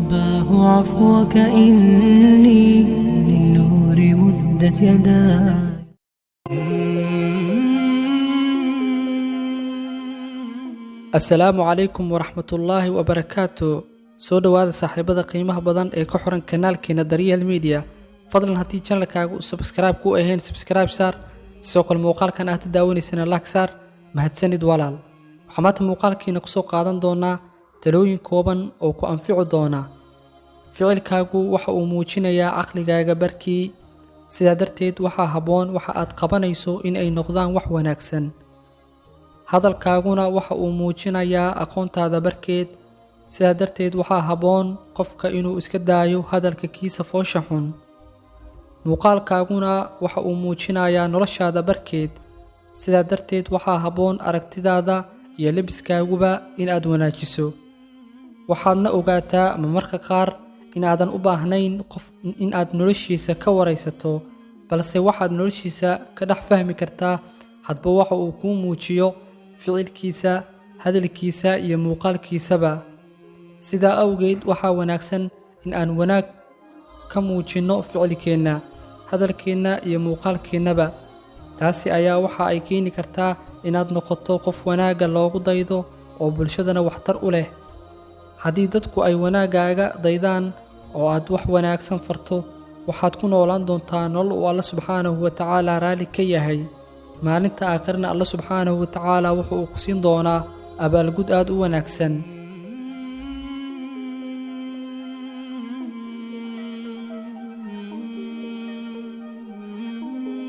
رباه عفوك إني للنور مدت يداي. السلام عليكم ورحمة الله وبركاته. soo dhawaada saaxiibada qiimaha badan ee ku xiran kanaalkeena Daryeel Media. fadlan haddii channelkaagu subscribe ku ahayn subscribe saar, sidoo kale muuqaalkan aad daawaneysana like saar. mahadsanid walaal. waxaan maanta muuqaalkeena ku soo qaadan doonaa talooyin kooban oo ku anfici doona. ficilkaagu waxa uu muujinayaa caqligaaga barkii, sidaa darteed waxaa habboon waxa aad qabanayso in ay noqdaan wax wanaagsan. hadalkaaguna waxa uu muujinayaa aqoontaada barkeed, sidaa darteed waxaa habboon qofka inuu iska daayo hadalka kiisa foosha xun. muuqaalkaaguna waxa uu muujinayaa noloshaada barkeed, sidaa darteed waxaa habboon aragtidaada iyo labiskaaguba in aad wanaajiso. waxaadna ogaataa ama marka qaar in aadan u baahnayn qof in aad noloshiisa ka waraysato, balse waxaad noloshiisa ka dhex fahmi kartaa hadba waxa uu kuu muujiyo ficilkiisa, hadalkiisa iyo muuqaalkiisaba. sidaa awgeed waxaa wanaagsan in aan wanaag ka muujinno ficilkeenna, hadalkeenna iyo muuqaalkeennaba. taasi ayaa waxa ay keeni kartaa inaad noqoto qof wanaagga loogu daydo oo bulshadana waxtar u leh. haddii dadku ay wanaaggaaga daydaan oo aad wax wanaagsan farto, waxaad ku noolaan doontaa nolol uu Alle subxaanahu wa tacaala raalli ka yahay. maalinta aakhirana Alle subxaanahu wa tacaala wuxuu ku siin doonaa abaalgud aad u wanaagsan.